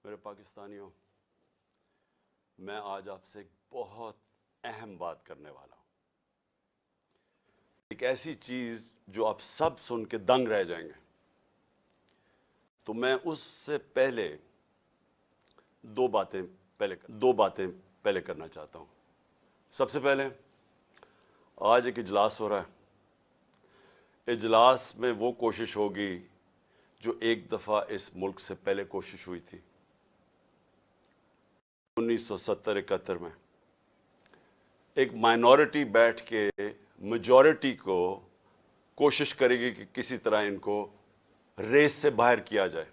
میرے پاکستانیوں، میں آج آپ سے ایک بہت اہم بات کرنے والا ہوں۔ ایک ایسی چیز جو آپ سب سن کے دنگ رہ جائیں گے۔ تو میں اس سے پہلے دو باتیں پہلے کرنا چاہتا ہوں۔ سب سے پہلے آج ایک اجلاس ہو رہا ہے۔ اجلاس میں وہ کوشش ہوگی جو ایک دفعہ اس ملک سے پہلے کوشش ہوئی تھی 1970-71 میں۔ ایک مائنورٹی بیٹھ کے میجورٹی کو کوشش کرے گی کہ کسی طرح ان کو ریس سے باہر کیا جائے۔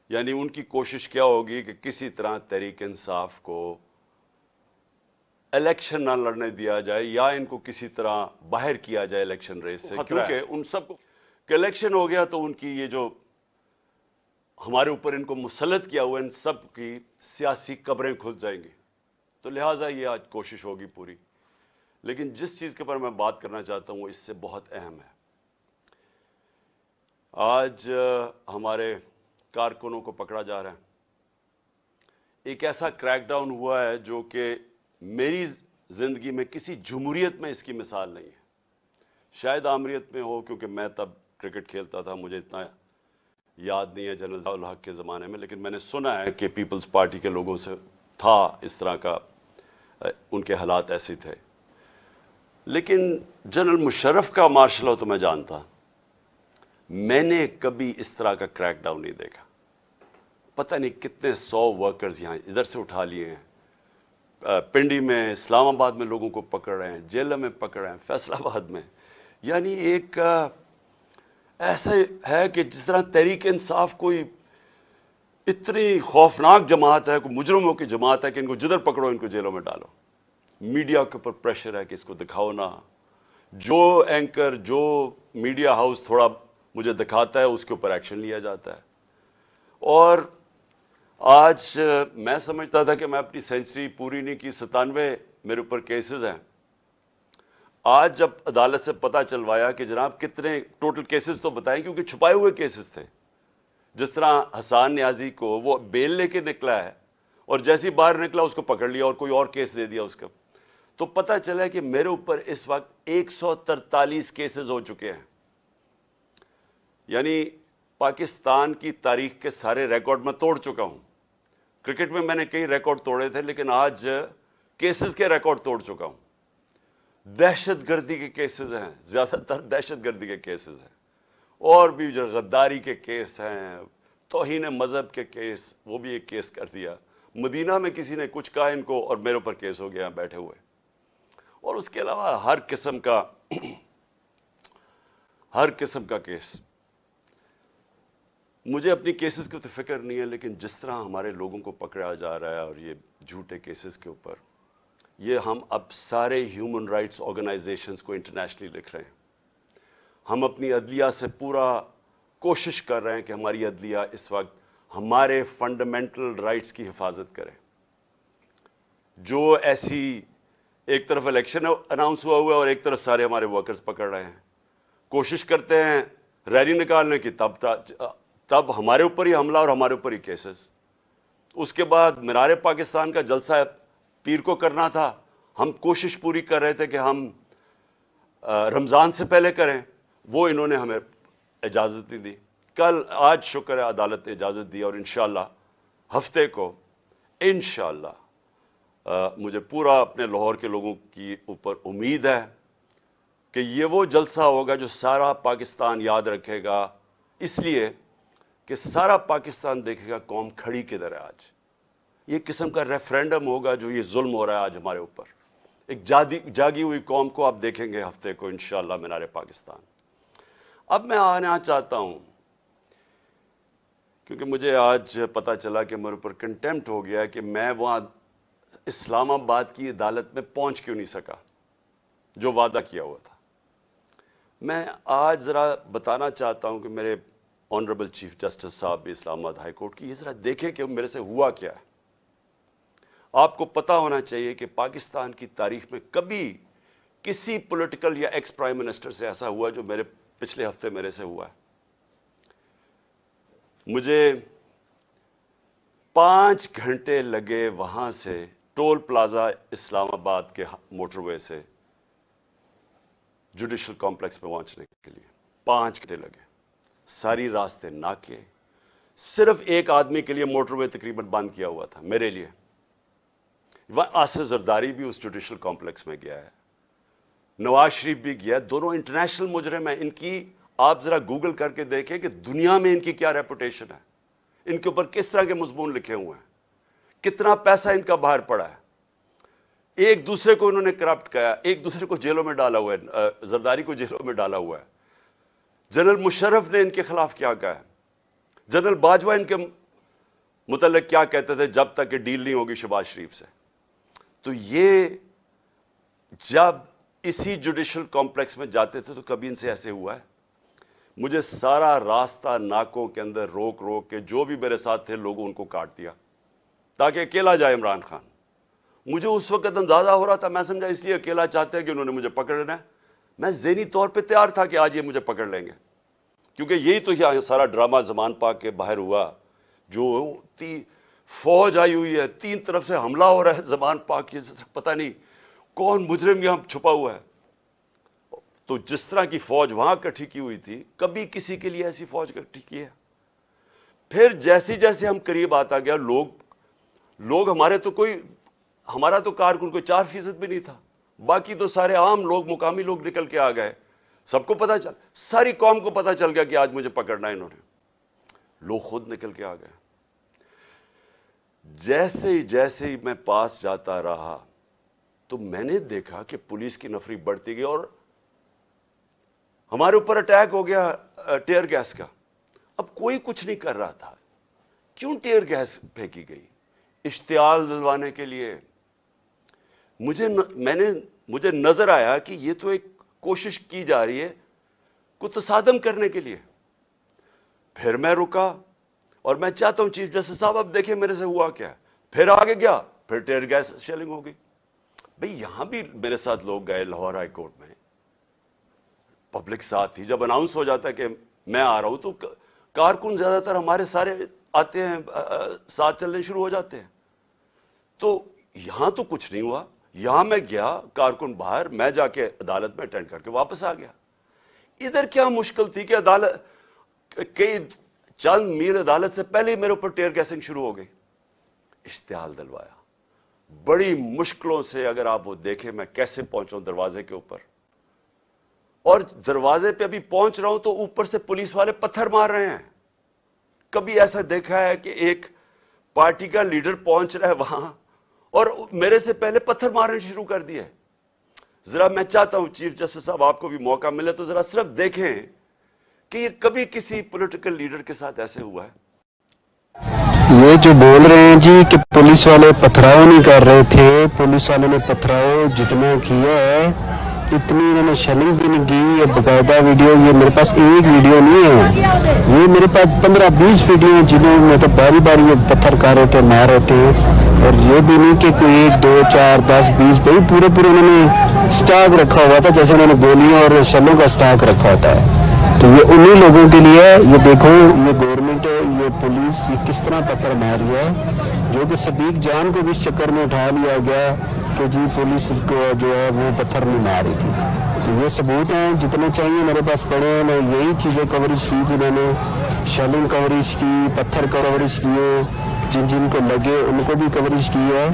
یعنی ان کی کوشش کیا ہوگی کہ کسی طرح تحریک انصاف کو الیکشن نہ لڑنے دیا جائے یا ان کو کسی طرح باہر کیا جائے الیکشن ریس سے، کیونکہ ان سب کو کہ الیکشن ہو گیا تو ان کی یہ جو ہمارے اوپر ان کو مسلط کیا ہوا ان سب کی سیاسی قبریں کھل جائیں گی۔ تو لہٰذا یہ آج کوشش ہوگی پوری۔ لیکن جس چیز کے پر میں بات کرنا چاہتا ہوں وہ اس سے بہت اہم ہے۔ آج ہمارے کارکنوں کو پکڑا جا رہا ہے۔ ایک ایسا کریک ڈاؤن ہوا ہے جو کہ میری زندگی میں کسی جمہوریت میں اس کی مثال نہیں ہے۔ شاید آمریت میں ہو، کیونکہ میں تب کرکٹ کھیلتا تھا، مجھے اتنا یاد نہیں ہے جنرل ضیاء الحق کے زمانے میں، لیکن میں نے سنا ہے کہ پیپلز پارٹی کے لوگوں سے تھا اس طرح کا، ان کے حالات ایسے تھے۔ لیکن جنرل مشرف کا مارشل لاء تو میں جانتا، میں نے کبھی اس طرح کا کریک ڈاؤن نہیں دیکھا۔ پتہ نہیں کتنے 100 ورکرز یہاں ادھر سے اٹھا لیے ہیں، پنڈی میں، اسلام آباد میں لوگوں کو پکڑ رہے ہیں، جیلوں میں پکڑ رہے ہیں، فیصل آباد میں۔ یعنی ایک ایسا ہے کہ جس طرح تحریک انصاف کوئی اتنی خوفناک جماعت ہے، کوئی مجرموں کی جماعت ہے کہ ان کو جدھر پکڑو ان کو جیلوں میں ڈالو۔ میڈیا کے اوپر پریشر ہے کہ اس کو دکھاؤ نہ۔ جو اینکر، جو میڈیا ہاؤس تھوڑا مجھے دکھاتا ہے اس کے اوپر ایکشن لیا جاتا ہے۔ اور آج میں سمجھتا تھا کہ میں اپنی سینچری پوری نہیں کی، 97 میرے اوپر کیسز ہیں۔ آج جب عدالت سے پتہ چلوایا کہ جناب کتنے ٹوٹل کیسز تو بتائیں، کیونکہ چھپائے ہوئے کیسز تھے۔ جس طرح حسان نیازی کو وہ بیل لے کے نکلا ہے اور جیسے ہی باہر نکلا اس کو پکڑ لیا اور کوئی اور کیس دے دیا اس کا، تو پتہ چلا کہ میرے اوپر اس وقت 143 کیسز ہو چکے ہیں۔ یعنی پاکستان کی تاریخ کے سارے ریکارڈ میں توڑ چکا ہوں۔ کرکٹ میں نے کئی ریکارڈ توڑے تھے، لیکن آج کیسز کے ریکارڈ توڑ چکا ہوں۔ دہشت گردی کے کیسز ہیں، زیادہ تر دہشت گردی کے کیسز ہیں، اور بھی جو غداری کے کیس ہیں، توہین مذہب کے کیس، وہ بھی ایک کیس کر دیا۔ مدینہ میں کسی نے کچھ کہا ان کو اور میرے اوپر کیس ہو گیا بیٹھے ہوئے۔ اور اس کے علاوہ ہر قسم کا کیس۔ مجھے اپنی کیسز کی تو فکر نہیں ہے، لیکن جس طرح ہمارے لوگوں کو پکڑا جا رہا ہے اور یہ جھوٹے کیسز کے اوپر، یہ ہم اب سارے ہیومن رائٹس آرگنائزیشنز کو انٹرنیشنلی لکھ رہے ہیں۔ ہم اپنی عدلیہ سے پورا کوشش کر رہے ہیں کہ ہماری عدلیہ اس وقت ہمارے فنڈامنٹل رائٹس کی حفاظت کرے۔ جو ایسی ایک طرف الیکشن اناؤنس ہوا ہے اور ایک طرف سارے ہمارے ورکرز پکڑ رہے ہیں، کوشش کرتے ہیں ریلی نکالنے کی، تب ہمارے اوپر ہی حملہ اور ہمارے اوپر ہی کیسز۔ اس کے بعد مینار پاکستان کا جلسہ پیر کو کرنا تھا، ہم کوشش پوری کر رہے تھے کہ ہم رمضان سے پہلے کریں، وہ انہوں نے ہمیں اجازت نہیں دی۔ آج شکر ہے عدالت نے اجازت دی، اور انشاءاللہ ہفتے کو انشاءاللہ مجھے پورا اپنے لاہور کے لوگوں کی اوپر امید ہے کہ یہ وہ جلسہ ہوگا جو سارا پاکستان یاد رکھے گا، اس لیے کہ سارا پاکستان دیکھے گا قوم کھڑی کدھر ہے آج۔ یہ قسم کا ریفرینڈم ہوگا جو یہ ظلم ہو رہا ہے آج ہمارے اوپر۔ ایک جاگی ہوئی قوم کو آپ دیکھیں گے ہفتے کو انشاءاللہ مینار پاکستان۔ اب میں آنا چاہتا ہوں، کیونکہ مجھے آج پتا چلا کہ میرے اوپر کنٹیمپٹ ہو گیا کہ میں وہاں اسلام آباد کی عدالت میں پہنچ کیوں نہیں سکا جو وعدہ کیا ہوا تھا۔ میں آج ذرا بتانا چاہتا ہوں کہ میرے آنریبل چیف جسٹس صاحب بھی اسلام آباد ہائی کورٹ کی، یہ ذرا دیکھیں کہ میرے سے ہوا کیا ہے۔ آپ کو پتا ہونا چاہیے کہ پاکستان کی تاریخ میں کبھی کسی پولیٹیکل یا ایکس پرائم منسٹر سے ایسا ہوا جو پچھلے ہفتے میرے سے ہوا ہے۔ مجھے 5 گھنٹے لگے وہاں سے ٹول پلازا اسلام آباد کے موٹر وے سے جوڈیشل کمپلیکس میں پہنچنے کے لیے 5 گھنٹے لگے. ساری راستے ناکے. صرف ایک آدمی کے لیے موٹر وے تقریباً بند کیا ہوا تھا, میرے لیے. آصف زرداری بھی اس جوڈیشل کمپلیکس میں گیا ہے, نواز شریف بھی گیا. دونوں انٹرنیشنل مجرم ہیں. ان کی آپ ذرا گوگل کر کے دیکھیں کہ دنیا میں ان کی کیا ریپوٹیشن ہے, ان کے اوپر کس طرح کے مضمون لکھے ہوئے ہیں, کتنا پیسہ ان کا باہر پڑا ہے. ایک دوسرے کو انہوں نے کرپٹ کیا, ایک دوسرے کو جیلوں میں ڈالا ہوا ہے. زرداری کو جیلوں میں ڈالا ہوا ہے. جنرل مشرف نے ان کے خلاف کیا کہا ہے, جنرل باجوہ ان کے متعلق کیا کہتے تھے جب تک کہ ڈیل نہیں ہوگی شہباز شریف سے. تو یہ جب اسی جوڈیشل کمپلیکس میں جاتے تھے تو کبھی ان سے ایسے ہوا ہے؟ مجھے سارا راستہ ناکوں کے اندر روک روک کے جو بھی میرے ساتھ تھے لوگوں ان کو کاٹ دیا تاکہ اکیلا جائے عمران خان. مجھے اس وقت اندازہ ہو رہا تھا, میں سمجھا اس لیے اکیلا چاہتے ہیں کہ انہوں نے مجھے پکڑنا ہے. میں ذہنی طور پہ تیار تھا کہ آج یہ مجھے پکڑ لیں گے, کیونکہ یہی تو یہاں سارا ڈرامہ زمان پاک کے باہر ہوا. جو فوج آئی ہوئی ہے, 3 طرف سے حملہ ہو رہا ہے زمان پاک کی, پتہ نہیں کون مجرم یہاں چھپا ہوا ہے. تو جس طرح کی فوج وہاں اکٹھی کی ہوئی تھی, کبھی کسی کے لیے ایسی فوج اکٹھی کی ہے؟ پھر جیسے جیسے ہم قریب آتا گیا, لوگ ہمارا تو کارکن کوئی 4% بھی نہیں تھا, باقی تو سارے عام لوگ, مقامی لوگ نکل کے آ گئے. سب کو پتا چل, ساری قوم کو پتا چل گیا کہ آج مجھے پکڑنا ہے انہوں نے. لوگ خود نکل کے آ گئے. جیسے ہی میں پاس جاتا رہا تو میں نے دیکھا کہ پولیس کی نفری بڑھتی گئی اور ہمارے اوپر اٹیک ہو گیا ٹیئر گیس کا. اب کوئی کچھ نہیں کر رہا تھا, کیوں ٹیئر گیس پھینکی گئی؟ اشتعال دلوانے کے لیے. مجھے نظر آیا کہ یہ تو ایک کوشش کی جا رہی ہے کو تصادم کرنے کے لیے. پھر میں رکا اور میں چاہتا ہوں چیف جسٹس صاحب اب دیکھیں میرے سے ہوا کیا. پھر آگے گیا, پھر ٹیئر گیس شیلنگ ہو گئی. بھئی یہاں بھی میرے ساتھ لوگ گئے لاہور ہائی کورٹ میں, پبلک ساتھ تھی. جب اناؤنس ہو جاتا ہے کہ میں آ رہا ہوں تو کارکن زیادہ تر ہمارے سارے آتے ہیں, ساتھ چلنے شروع ہو جاتے ہیں. تو یہاں تو کچھ نہیں ہوا. یہاں میں گیا, کارکن باہر, میں جا کے عدالت میں اٹینڈ کر کے واپس آ گیا. ادھر کیا مشکل تھی کہ عدالت کئی چند میل عدالت سے پہلے ہی میرے اوپر ٹیئر گیسنگ شروع ہو گئی. اشتعال دلوایا بڑی مشکلوں سے. اگر آپ وہ دیکھیں میں کیسے پہنچا ہوں دروازے کے اوپر, اور دروازے پہ ابھی پہنچ رہا ہوں تو اوپر سے پولیس والے پتھر مار رہے ہیں. کبھی ایسا دیکھا ہے کہ ایک پارٹی کا لیڈر پہنچ رہا ہے وہاں اور میرے سے پہلے پتھر مارنے شروع کر دیے. ذرا میں چاہتا ہوں چیف جسٹس صاحب آپ کو بھی موقع ملے تو ذرا صرف دیکھیں کہ یہ کبھی کسی پولیٹیکل لیڈر کے ساتھ ایسے ہوا ہے؟ یہ جو بول رہے ہیں جی کہ پولیس والے پتھراؤ نہیں کر رہے تھے, پولیس والوں نے پتھراؤ جتنا کیا ہے اتنی انہوں نے شیلنگ بھی نہیں کی. یہ باقاعدہ ویڈیو, یہ میرے پاس ایک ویڈیو نہیں ہے, یہ میرے پاس 15-20 ویڈیو ہیں جنہوں میں تو باری باری یہ پتھر کر رہے تھے, مار رہے تھے. اور یہ بھی نہیں کہ کوئی 1 2 4 10 20 بھائی پورے انہوں نے سٹاک رکھا ہوا تھا, جیسے انہوں نے گولیاں اور شلوں کا سٹاک رکھا ہوتا ہے. تو یہ انہی لوگوں کے لیے, یہ دیکھو یہ گورنمنٹ ہے, یہ پولیس کس طرح پتھر مار رہی ہے, جو کہ صدیق جان کو بھی اس چکر میں اٹھا لیا گیا کہ جی پولیس کو جو ہے وہ پتھر نہیں مار رہی تھی. تو یہ ثبوت ہیں جتنے چاہیے میرے پاس پڑے ہیں. میں یہی چیزیں کوریج کی تھی, انہوں نے شیلنگ کوریج کی, پتھر کوریج کیے, جن کو لگے ان کو بھی کوریج کی ہے.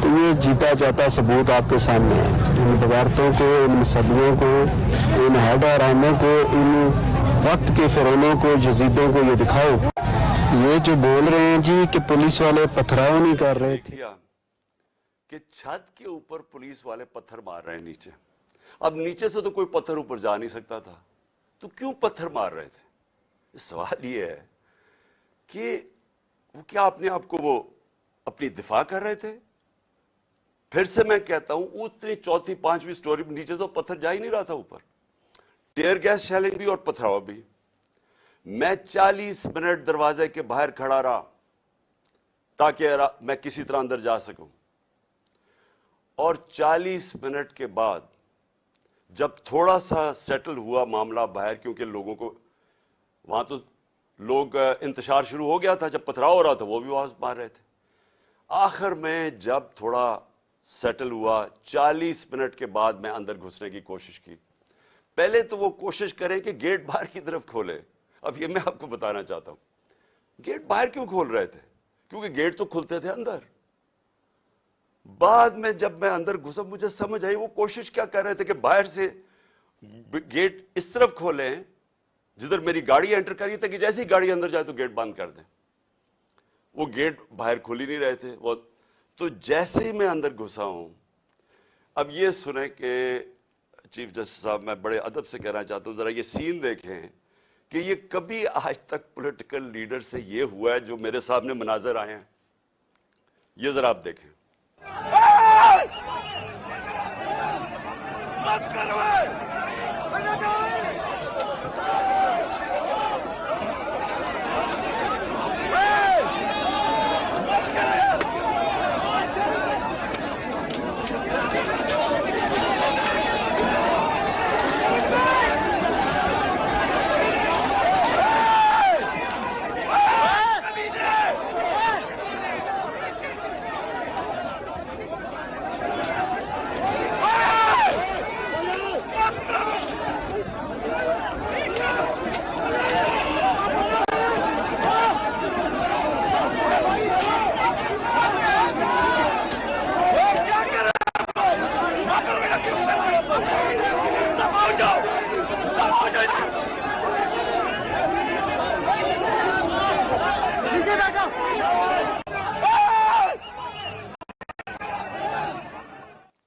تو یہ جیتا جاتا ثبوت آپ کے سامنے ہے. ان بغاوتوں کو, ان مصدیوں کو, ان حیدراموں کو, ان وقت کے فرعونوں کو, یزیدوں کو یہ دکھاؤ. یہ جو بول رہے ہیں جی کہ پولیس والے پتھراؤ نہیں کر رہے تھے, کہ چھت کے اوپر پولیس والے پتھر مار رہے ہیں نیچے. اب نیچے سے تو کوئی پتھر اوپر جا نہیں سکتا تھا, تو کیوں پتھر مار رہے تھے؟ سوال یہ ہے کہ وہ کیا اپنے آپ کو وہ اپنی دفاع کر رہے تھے؟ پھر سے میں کہتا ہوں اتنی 4تھی 5ویں سٹوری نیچے تو پتھر جا ہی نہیں رہا تھا اوپر. ٹیئر گیس شیلنگ بھی اور پتھراؤ بھی. میں 40 منٹ دروازے کے باہر کھڑا رہا تاکہ میں کسی طرح اندر جا سکوں. اور 40 منٹ کے بعد جب تھوڑا سا سیٹل ہوا معاملہ باہر, کیونکہ لوگوں کو وہاں تو لوگ انتشار شروع ہو گیا تھا، جب پتھراؤ ہو رہا تھا وہ بھی آواز مار رہے تھے. آخر میں جب تھوڑا سیٹل ہوا، 40 منٹ کے بعد میں اندر گھسنے کی کوشش کی. پہلے تو وہ کوشش کریں کہ گیٹ باہر کی طرف کھولے. اب یہ میں آپ کو بتانا چاہتا ہوں، گیٹ باہر کیوں کھول رہے تھے؟ کیونکہ گیٹ تو کھلتے تھے اندر. بعد میں جب میں اندر گھسا مجھے سمجھ آئی وہ کوشش کیا کر رہے تھے کہ باہر سے گیٹ اس طرف کھولیں جدھر میری گاڑی انٹر کری تھی، کہ جیسے ہی گاڑی اندر جائے تو گیٹ بند کر دیں. وہ گیٹ باہر کھول ہی نہیں رہے تھے. وہ تو جیسے ہی میں اندر گھسا ہوں، اب یہ سنیں کہ چیف جسٹس صاحب، میں بڑے ادب سے کہنا چاہتا ہوں، ذرا یہ سین دیکھیں کہ یہ کبھی آج تک پولیٹیکل لیڈر سے یہ ہوا ہے جو میرے سامنے مناظر آئے ہیں. یہ ذرا آپ دیکھیں.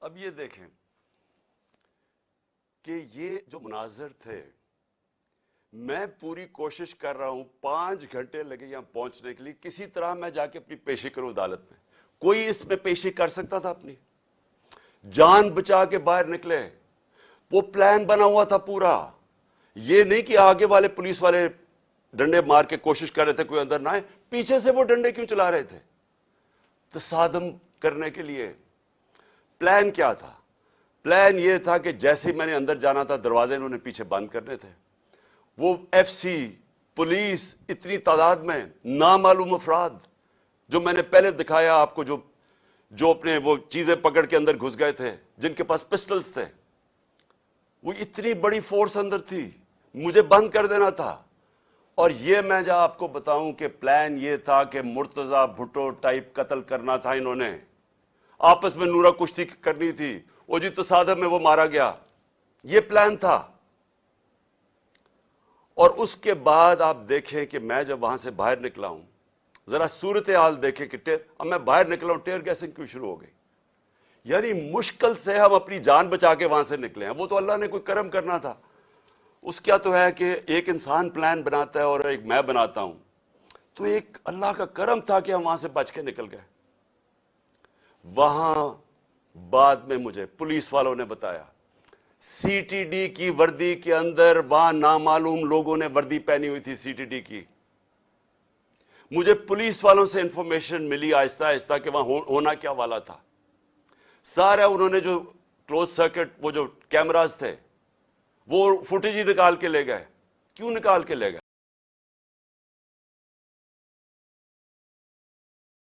اب یہ دیکھیں کہ یہ جو مناظر تھے، میں پوری کوشش کر رہا ہوں، 5 گھنٹے لگے یہاں پہنچنے کے لیے، کسی طرح میں جا کے اپنی پیشی کروں عدالت میں. کوئی اس میں پیشی کر سکتا تھا اپنی؟ جان بچا کے باہر نکلے. وہ پلان بنا ہوا تھا پورا. یہ نہیں کہ آگے والے پولیس والے ڈنڈے مار کے کوشش کر رہے تھے کوئی اندر نہ آئے، پیچھے سے وہ ڈنڈے کیوں چلا رہے تھے؟ تصادم کرنے کے لیے. پلان کیا تھا؟ پلان یہ تھا کہ جیسے میں نے اندر جانا تھا دروازے انہوں نے پیچھے بند کرنے تھے. وہ ایف سی، پولیس، اتنی تعداد میں نامعلوم افراد جو میں نے پہلے دکھایا آپ کو، جو اپنے وہ چیزیں پکڑ کے اندر گھس گئے تھے، جن کے پاس پسٹلز تھے، وہ اتنی بڑی فورس اندر تھی، مجھے بند کر دینا تھا. اور یہ میں جا آپ کو بتاؤں کہ پلان یہ تھا کہ مرتضی بھٹو ٹائپ قتل کرنا تھا. انہوں نے آپس میں نورا کشتی کرنی تھی. وہ جی تصادم میں وہ مارا گیا. یہ پلان تھا. اور اس کے بعد آپ دیکھیں کہ میں جب وہاں سے باہر نکلا ہوں، ذرا صورتحال دیکھیں کہ اب میں باہر نکلا ہوں، ٹیئر گیسنگ کیوں شروع ہو گئی. یعنی مشکل سے ہم اپنی جان بچا کے وہاں سے نکلے ہیں. وہ تو اللہ نے کوئی کرم کرنا تھا. اس کیا تو ہے کہ ایک انسان پلان بناتا ہے اور ایک میں بناتا ہوں، تو ایک اللہ کا کرم تھا کہ ہم وہاں سے بچ کے نکل گئے. وہاں بعد میں مجھے پولیس والوں نے بتایا، سی ٹی ڈی کی وردی کے اندر وہاں نامعلوم لوگوں نے وردی پہنی ہوئی تھی سی ٹی ڈی کی. مجھے پولیس والوں سے انفارمیشن ملی آہستہ آہستہ کہ وہاں ہونا کیا والا تھا. سارا انہوں نے جو کلوز سرکٹ وہ جو کیمراز تھے وہ فوٹیج ہی نکال کے لے گئے. کیوں نکال کے لے گئے؟